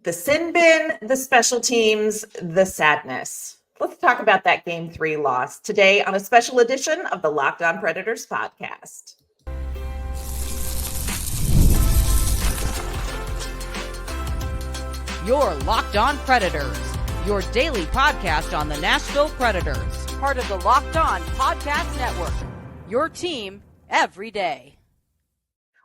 The sin bin, the special teams, the sadness. Let's talk about that Game 3 loss today on a special edition of the Locked On Predators podcast. Your Locked On Predators, your daily podcast on the Nashville Predators, part of the Locked On Podcast Network, your team every day.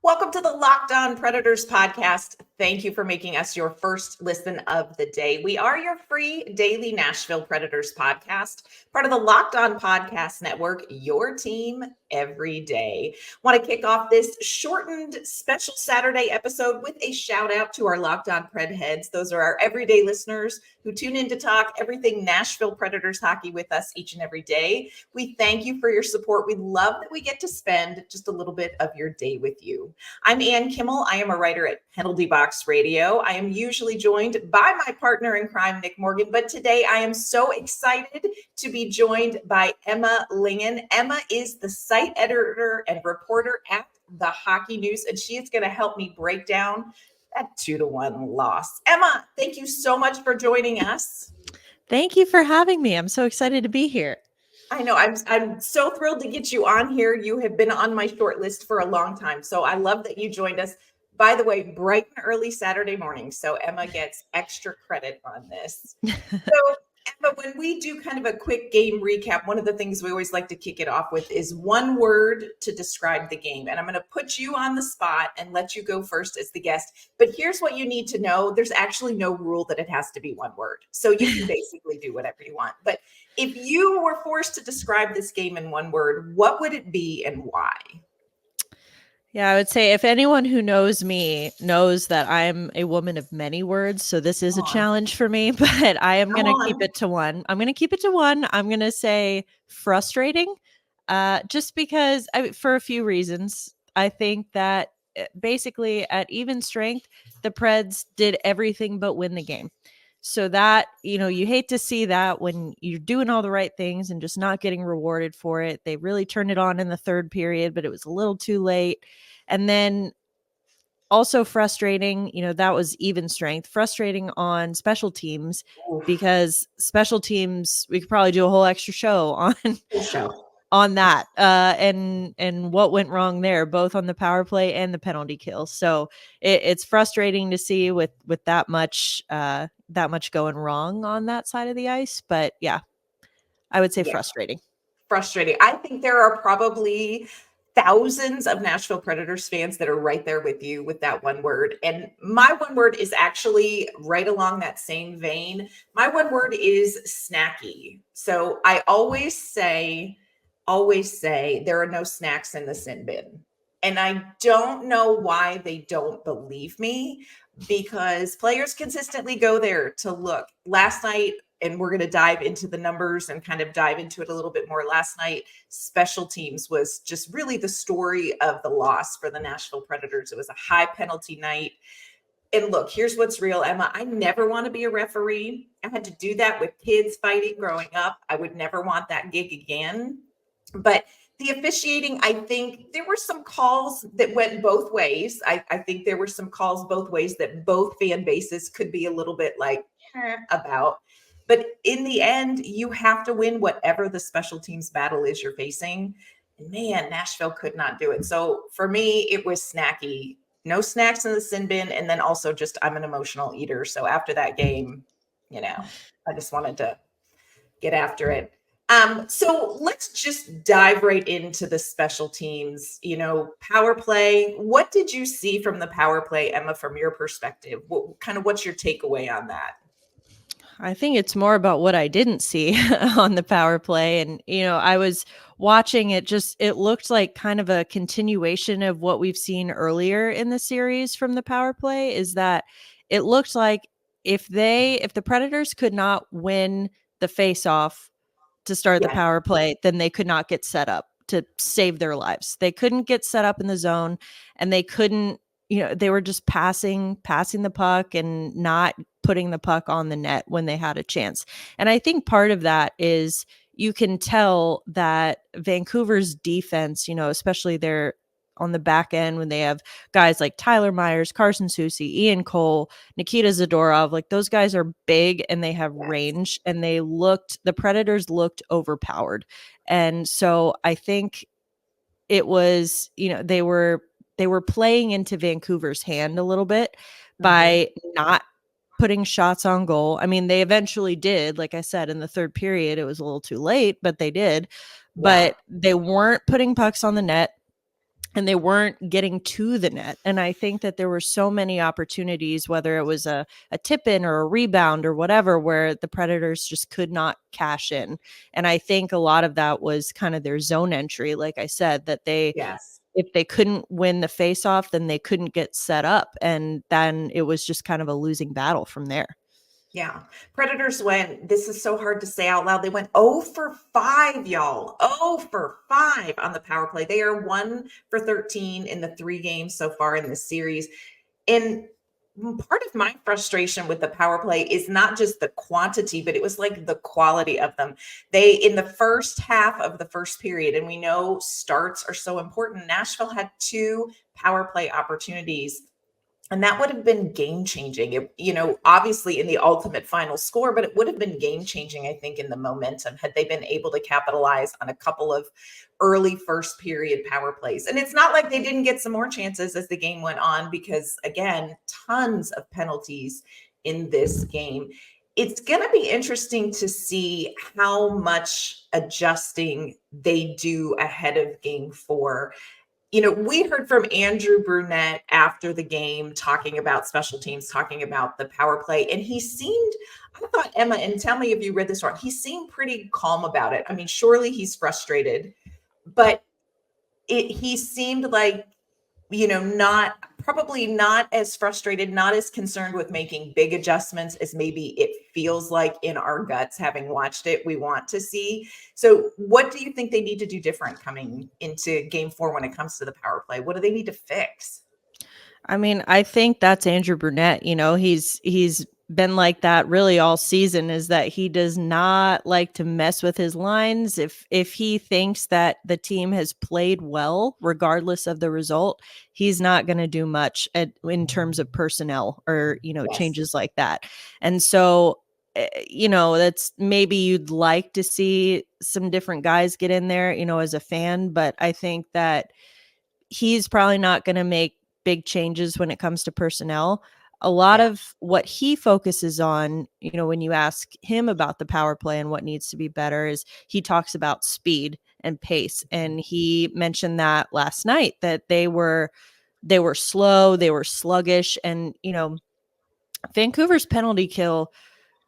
Welcome to the Locked On Predators podcast. Thank you for making us your first listen of the day. We are your free daily Nashville Predators podcast, part of the Locked On Podcast Network, your team every day. Want to kick off this shortened special Saturday episode with a shout out to our Locked On Pred heads. Those are our everyday listeners who tune in to talk everything Nashville Predators hockey with us each and every day. We thank you for your support. We love that we get to spend just a little bit of your day with you. I'm Ann Kimmel. I am a writer at Penalty Box Radio. I am usually joined by my partner in crime, Nick Morgan, but today I am so excited to be joined by Emma Lingan. Emma is the site editor and reporter at The Hockey News, and she is going to help me break down that 2-1 loss. Emma, thank you so much for joining us. Thank you for having me. I'm so excited to be here. I know. I'm so thrilled to get you on here. You have been on my short list for a long time. So I love that you joined us. By the way, bright and early Saturday morning. So Emma gets extra credit on this. So Emma, when we do kind of a quick game recap, one of the things we always like to kick it off with is one word to describe the game. And I'm going to put you on the spot and let you go first as the guest. But here's what you need to know. There's actually no rule that it has to be one word. So you can basically do whatever you want. But if you were forced to describe this game in one word, what would it be and why? Yeah, I would say if anyone who knows me knows that I'm a woman of many words, so this is a challenge for me, but I am going to keep it to one. I'm going to say frustrating, just because for a few reasons. I think that basically at even strength, the Preds did everything but win the game. So that, you hate to see that when you're doing all the right things and just not getting rewarded for it. They really turned it on in the third period, but it was a little too late. And then also frustrating, that was even strength, frustrating on special teams, because special teams, we could probably do a whole extra show on that and what went wrong there, both on the power play and the penalty kill. So it's frustrating to see with that much going wrong on that side of the ice. But yeah, I would say frustrating. I think there are probably thousands of Nashville Predators fans that are right there with you with that one word. And my one word is actually right along that same vein. My one word is snacky. So I always say there are no snacks in the sin bin. And I don't know why they don't believe me, because players consistently go there to look. Last night, and we're going to dive into the numbers and kind of dive into it a little bit more. Last night, special teams was just really the story of the loss for the Nashville Predators. It was a high penalty night. And look, here's what's real, Emma. I never want to be a referee. I had to do that with kids fighting growing up. I would never want that gig again. But the officiating, I think there were some calls that went both ways. I think there were some calls both ways that both fan bases could be a little bit like about. But in the end, you have to win whatever the special teams battle is you're facing. And man, Nashville could not do it. So for me, it was snacky. No snacks in the sin bin. And then also just I'm an emotional eater. So after that game, I just wanted to get after it. So let's just dive right into the special teams, power play. What did you see from the power play, Emma, from your perspective? What's your takeaway on that? I think it's more about what I didn't see on the power play. And, I was watching it, it looked like kind of a continuation of what we've seen earlier in the series from the power play, is that it looked like if the Predators could not win the face-off to start the power play, then they could not get set up to save their lives. They couldn't get set up in the zone, and they couldn't, they were just passing the puck and not putting the puck on the net when they had a chance. And I think part of that is you can tell that Vancouver's defense, especially their on the back end when they have guys like Tyler Myers, Carson Soucy, Ian Cole, Nikita Zadorov, like those guys are big and they have range, and the Predators looked overpowered. And so I think it was, they were playing into Vancouver's hand a little bit by not putting shots on goal. I mean, they eventually did. Like I said, in the third period, it was a little too late, but they did. But they weren't putting pucks on the net, and they weren't getting to the net. And I think that there were so many opportunities, whether it was a tip in or a rebound or whatever, where the Predators just could not cash in. And I think a lot of that was kind of their zone entry. Like I said, that if they couldn't win the faceoff, then they couldn't get set up. And then it was just kind of a losing battle from there. Yeah. Predators went, this is so hard to say out loud. They went 0 for 5, y'all. 0 for 5 on the power play. They are 1 for 13 in the 3 games so far in this series. And part of my frustration with the power play is not just the quantity, but it was like the quality of them. They, in the first half of the first period, and we know starts are so important, Nashville had 2 power play opportunities. And that would have been game changing, obviously in the ultimate final score, but it would have been game changing, I think, in the momentum had they been able to capitalize on a couple of early first period power plays. And it's not like they didn't get some more chances as the game went on, because again, tons of penalties in this game. It's going to be interesting to see how much adjusting they do ahead of game 4. We heard from Andrew Brunette after the game talking about special teams, talking about the power play. And he seemed, I thought, Emma, and tell me if you read this wrong, he seemed pretty calm about it. I mean, surely he's frustrated, but he seemed like, probably not as frustrated, not as concerned with making big adjustments as maybe it feels like in our guts, having watched it, we want to see. So what do you think they need to do different coming into game 4 when it comes to the power play? What do they need to fix? I mean, I think that's Andrew Brunette. He's been like that really all season, is that he does not like to mess with his lines. If he thinks that the team has played well, regardless of the result, he's not going to do much in terms of personnel or, changes like that. And so, that's maybe you'd like to see some different guys get in there, as a fan, but I think that he's probably not going to make big changes when it comes to personnel. A lot of what he focuses on, when you ask him about the power play and what needs to be better, is he talks about speed and pace. And he mentioned that last night, that they were slow, they were sluggish. And, Vancouver's penalty kill,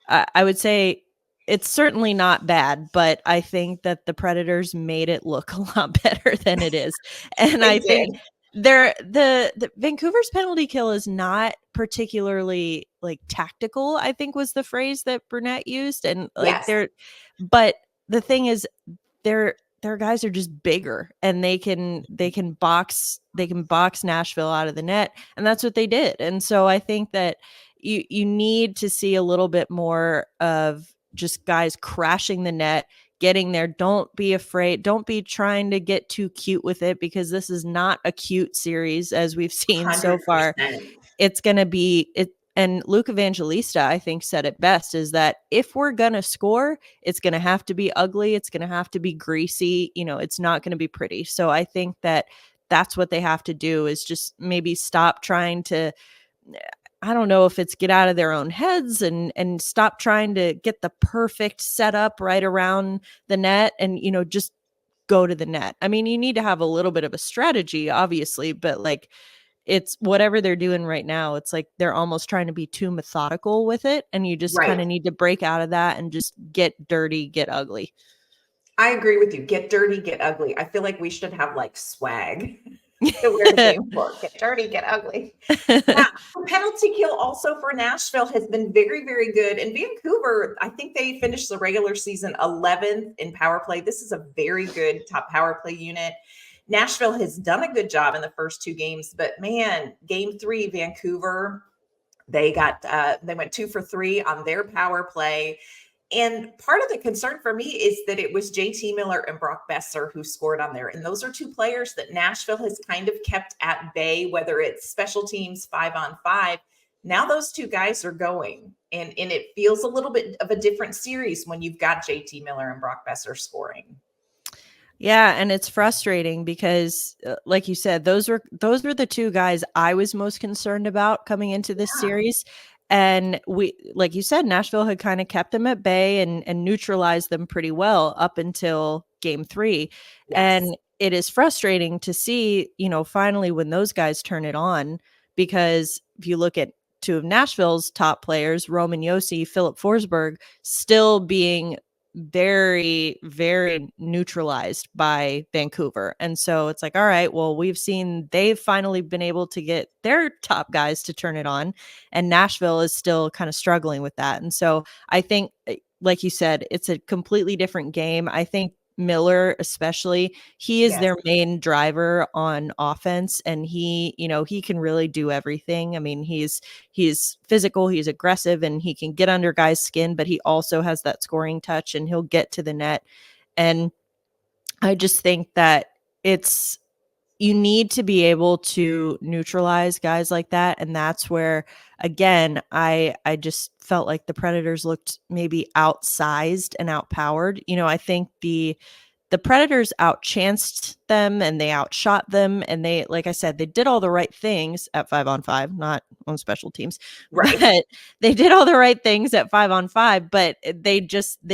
I would say it's certainly not bad, but I think that the Predators made it look a lot better than it is. And I think the Vancouver's penalty kill is not particularly like tactical, I think was the phrase that Burnett used. And but the thing is, their guys are just bigger, and they can box Nashville out of the net, and that's what they did. And so I think that you need to see a little bit more of just guys crashing the net, getting there. Don't be afraid. Don't be trying to get too cute with it, because this is not a cute series as we've seen 100%. So far. It's going to be it. And Luke Evangelista, I think, said it best, is that if we're going to score, it's going to have to be ugly. It's going to have to be greasy. It's not going to be pretty. So I think that that's what they have to do, is just maybe stop trying to, I don't know if it's get out of their own heads and stop trying to get the perfect setup right around the net and, just go to the net. I mean, you need to have a little bit of a strategy, obviously, but like, it's whatever they're doing right now. It's like they're almost trying to be too methodical with it. And you just kind of need to break out of that and just get dirty, get ugly. I agree with you. Get dirty, get ugly. I feel like we should have like swag to wear the game for. Get dirty, get ugly. The penalty kill also for Nashville has been very, very good. And Vancouver, I think they finished the regular season 11th in power play. This is a very good top power play unit. Nashville has done a good job in the first 2 games, but man, game 3, Vancouver, they went 2 for 3 on their power play. And part of the concern for me is that it was JT Miller and Brock Boeser who scored on there. And those are two players that Nashville has kind of kept at bay, whether it's special teams 5-on-5. Now those two guys are going. And it feels a little bit of a different series when you've got JT Miller and Brock Boeser scoring. Yeah, and it's frustrating because, like you said, those were the two guys I was most concerned about coming into this series. And we, like you said, Nashville had kind of kept them at bay and neutralized them pretty well up until game 3. Yes. And it is frustrating to see, finally when those guys turn it on, because if you look at two of Nashville's top players, Roman Josi, Filip Forsberg, still being very, very neutralized by Vancouver. And so it's like, all right, well, we've seen they've finally been able to get their top guys to turn it on, and Nashville is still kind of struggling with that. And so I think, like you said, it's a completely different game. I think Miller, especially, he is their main driver on offense, and he can really do everything. I mean, he's physical, he's aggressive, and he can get under guys' skin, but he also has that scoring touch, and he'll get to the net. And I just think that you need to be able to neutralize guys like that. And that's where, again, I just felt like the Predators looked maybe outsized and outpowered. I think the Predators outchanced them and they outshot them. And they, like I said, they did all the right things at 5-on-5, not on special teams, right? But they did all the right things at 5-on-5, but they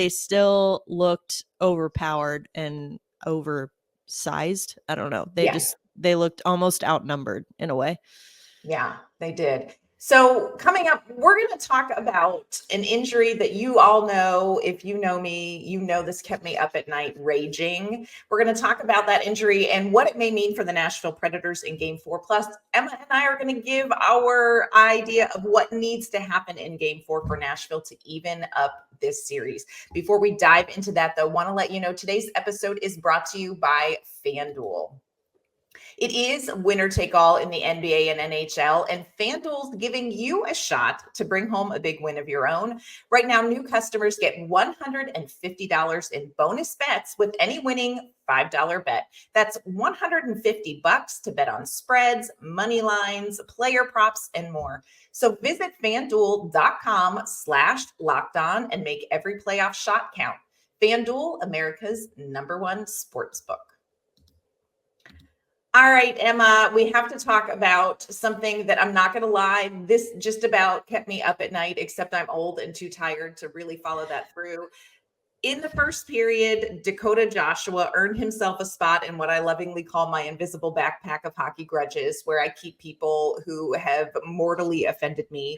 still looked overpowered and oversized. I don't know. They looked almost outnumbered in a way. Yeah, they did. So coming up, we're going to talk about an injury that you all know. If you know me, you know this kept me up at night raging. We're going to talk about that injury and what it may mean for the Nashville Predators in Game 4. Plus, Emma and I are going to give our idea of what needs to happen in Game 4 for Nashville to even up this series. Before we dive into that, though, I want to let you know today's episode is brought to you by FanDuel. It is winner take all in the NBA and NHL, and FanDuel's giving you a shot to bring home a big win of your own. Right now, new customers get $150 in bonus bets with any winning $5 bet. That's $150 to bet on spreads, money lines, player props, and more. So visit FanDuel.com/lockedon and make every playoff shot count. FanDuel, America's #1 sportsbook. All right, Emma, we have to talk about something that I'm not going to lie. This just about kept me up at night, except I'm old and too tired to really follow that through. In the first period, Dakota Joshua earned himself a spot in what I lovingly call my invisible backpack of hockey grudges, where I keep people who have mortally offended me.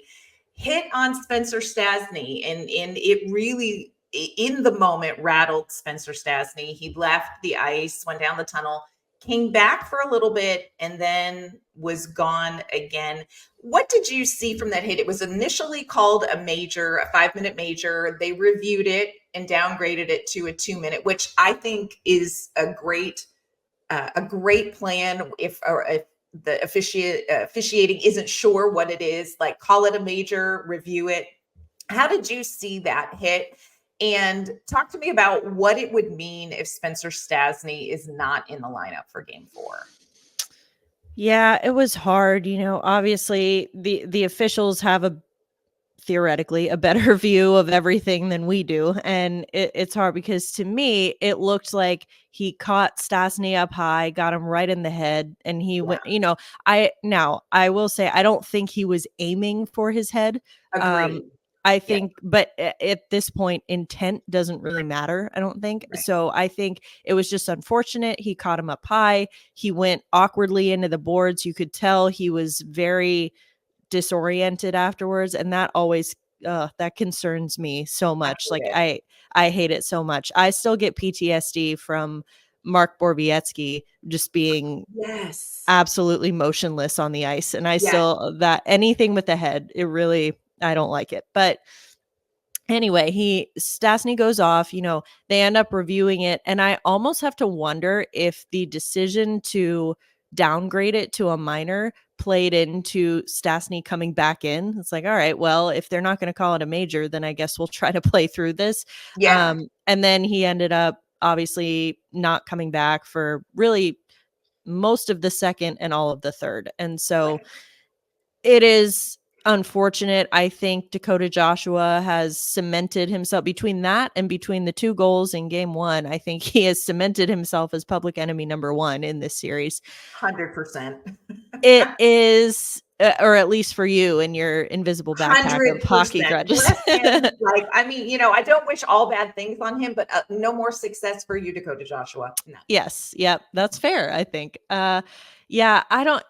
Hit on Spencer Stastney, and it really, in the moment, rattled Spencer Stastney. He left the ice, went down the tunnel, came back for a little bit, and then was gone again. What did you see from that hit? It was initially called a 5-minute major. They reviewed it and downgraded it to a 2-minute, which I think is a great plan. If the officiating isn't sure what it is, like, call it a major, review it. How did you see that hit? And talk to me about what it would mean if Spencer Stastney is not in the lineup for Game 4. Yeah, it was hard. Obviously the officials have theoretically a better view of everything than we do. And it's hard because, to me, it looked like he caught Stastney up high, got him right in the head, and he went, I will say, I don't think he was aiming for his head. Agreed. I think, but at this point, intent doesn't really matter, I don't think. Right. So I think it was just unfortunate. He caught him up high. He went awkwardly into the boards. You could tell he was very disoriented afterwards. And that always, that concerns me so much. I hate it so much. I still get PTSD from Mark Borowiecki just being absolutely motionless on the ice. And still, that anything with the head, I don't like it. But anyway, Stastney goes off, they end up reviewing it. And I almost have to wonder if the decision to downgrade it to a minor played into Stastney coming back in. It's like, all right, well, if they're not going to call it a major, then I guess we'll try to play through this. Yeah. And then he ended up obviously not coming back for really most of the second and all of the third. And so it is unfortunate. I think Dakota Joshua has cemented himself between that and between the 2 goals in game 1. I think he has cemented himself as public enemy number 1 in this series. 100%. It is, or at least for you and your invisible backpack 100%. of hockey grudges. Like, I mean, I don't wish all bad things on him, but no more success for you, Dakota Joshua. No. Yes. Yep. That's fair, I think. Yeah,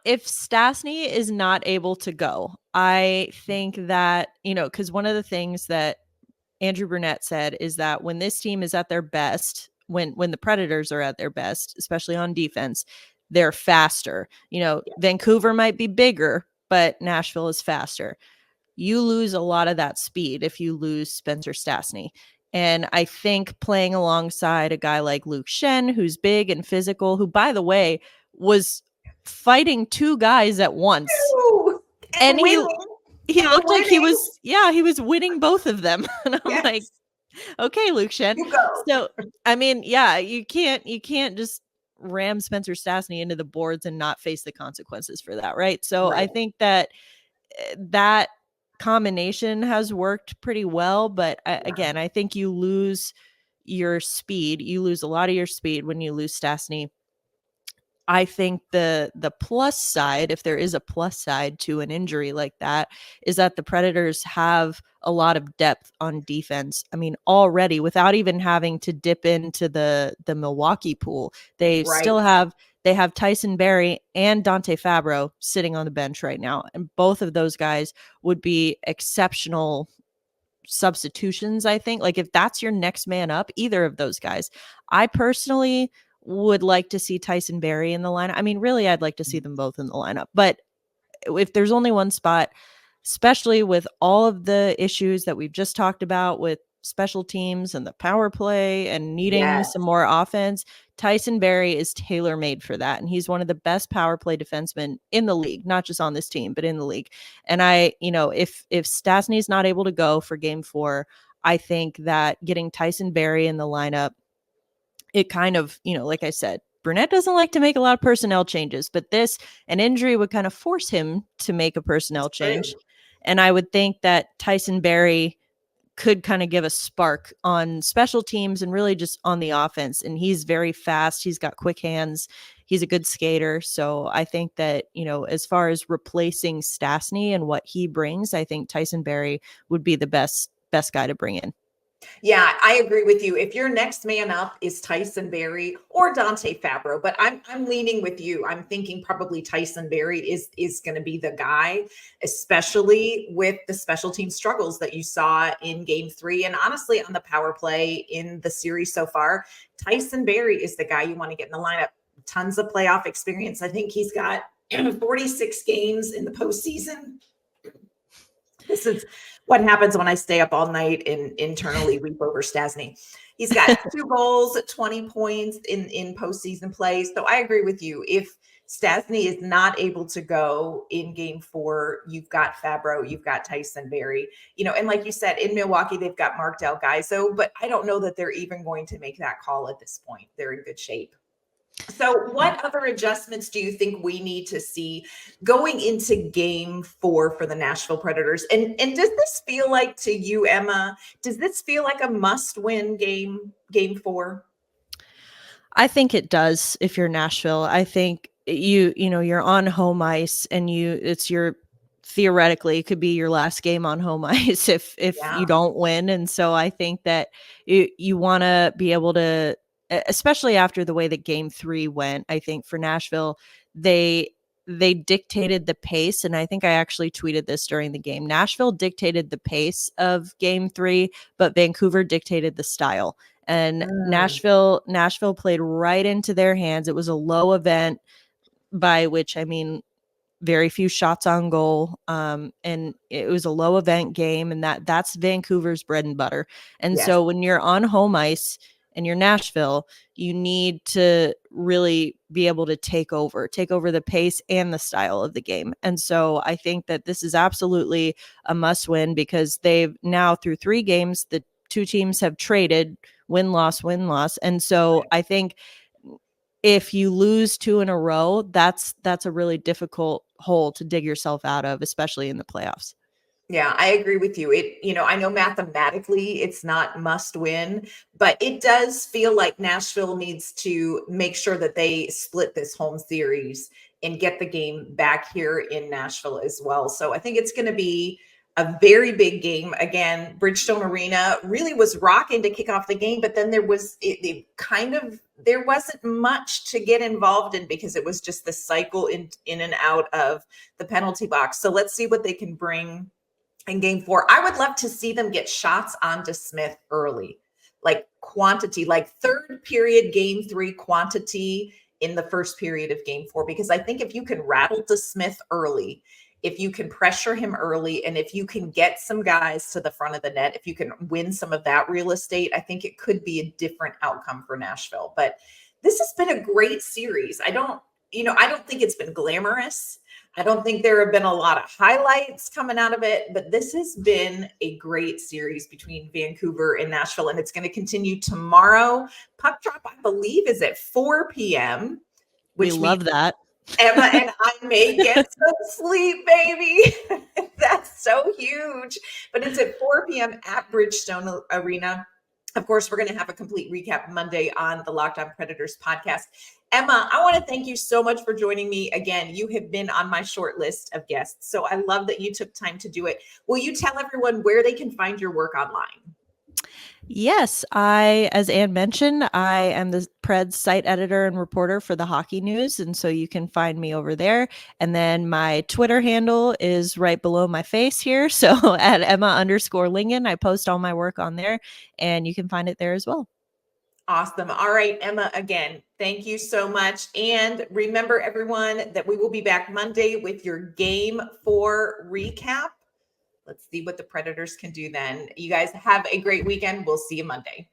if Stastney is not able to go, I think that, because one of the things that Andrew Brunette said is that when this team is at their best, when the Predators are at their best, especially on defense, they're faster. Vancouver might be bigger, but Nashville is faster. You lose a lot of that speed if you lose Spencer Stastney. And I think playing alongside a guy like Luke Shen, who's big and physical, who, by the way, was fighting 2 guys at once. And he looked like he was winning both of them. And I'm like, okay, Luke Shen. So, I mean, yeah, you can't just ram Spencer Stastney into the boards and not face the consequences for that, right? So I think that combination has worked pretty well, but again, I think you lose your speed. You lose a lot of your speed when you lose Stastney. I think the plus side, if there is a plus side to an injury like that, is that the Predators have a lot of depth on defense. I mean, already, without even having to dip into the Milwaukee pool, they still have Tyson Barrie and Dante Fabro sitting on the bench right now, and both of those guys would be exceptional substitutions. I think, like, if that's your next man up, either of those guys, I personally would like to see Tyson Barrie in the lineup. I mean, really, I'd like to see them both in the lineup. But if there's only one spot, especially with all of the issues that we've just talked about with special teams and the power play and needing some more offense, Tyson Barrie is tailor-made for that. And he's one of the best power play defensemen in the league, not just on this team, but in the league. And if Stastny's not able to go for game 4, I think that getting Tyson Barrie in the lineup, it kind of, like I said, Brunette doesn't like to make a lot of personnel changes, but an injury would kind of force him to make a personnel change. And I would think that Tyson Barrie could kind of give a spark on special teams and really just on the offense. And he's very fast. He's got quick hands. He's a good skater. So I think that, as far as replacing Stastny and what he brings, I think Tyson Barrie would be the best guy to bring in. Yeah, I agree with you. If your next man up is Tyson Barrie or Dante Fabro, but I'm leaning with you. I'm thinking probably Tyson Barrie is going to be the guy, especially with the special team struggles that you saw in game 3. And honestly, on the power play in the series so far, Tyson Barrie is the guy you want to get in the lineup. Tons of playoff experience. I think he's got 46 games in the postseason. This is what happens when I stay up all night and internally weep over Stastny. He's got 2 goals, 20 points in postseason play. So I agree with you. If Stastny is not able to go in game 4, you've got Fabro, you've got Tyson Barrie, and like you said, in Milwaukee, they've got Mark Del Gaiso, but I don't know that they're even going to make that call at this point. They're in good shape. So what other adjustments do you think we need to see going into game 4 for the Nashville Predators? And does this feel like, to you, Emma, does this feel like a must-win game 4? I think it does if you're Nashville. I think you're on home ice and theoretically it could be your last game on home ice if you don't win. And so I think that you want to be able to, especially after the way that game 3 went, I think for Nashville, they dictated the pace. And I think I actually tweeted this during the game. Nashville dictated the pace of game 3, but Vancouver dictated the style. And Nashville played right into their hands. It was a low event, by which I mean very few shots on goal. And it was a low event game, and that's Vancouver's bread and butter. And so when you're on home ice and you're Nashville, you need to really be able to take over the pace and the style of the game. And so I think that this is absolutely a must win, because they've now, through 3 games, the 2 teams have traded win-loss. And so I think if you lose 2 in a row, that's a really difficult hole to dig yourself out of, especially in the playoffs. Yeah, I agree with you. I know mathematically it's not must win, but it does feel like Nashville needs to make sure that they split this home series and get the game back here in Nashville as well. So I think it's going to be a very big game. Again, Bridgestone Arena really was rocking to kick off the game, but then there wasn't much to get involved in, because it was just the cycle in and out of the penalty box. So let's see what they can bring in game 4. I would love to see them get shots onto Smith early, like quantity, like third period, game 3 quantity in the first period of game 4, because I think if you can rattle to Smith early, if you can pressure him early, and if you can get some guys to the front of the net, if you can win some of that real estate, I think it could be a different outcome for Nashville. But this has been a great series. I don't think it's been glamorous. I don't think there have been a lot of highlights coming out of it, but this has been a great series between Vancouver and Nashville, and it's going to continue tomorrow. Puck drop, I believe, is at 4 p.m. We love that. Emma and I may get some sleep, baby. That's so huge. But it's at 4 p.m. at Bridgestone Arena. Of course, we're going to have a complete recap Monday on the Locked On Predators podcast. Emma, I want to thank you so much for joining me again. You have been on my short list of guests, so I love that you took time to do it. Will you tell everyone where they can find your work online? Yes, as Ann mentioned, I am the Preds site editor and reporter for the Hockey News, and so you can find me over there. And then my Twitter handle is right below my face here, so at Emma_Lingan. I post all my work on there, and you can find it there as well. Awesome. All right, Emma, again, thank you so much. And remember, everyone, that we will be back Monday with your Game 4 recap. Let's see what the Predators can do then. You guys have a great weekend. We'll see you Monday.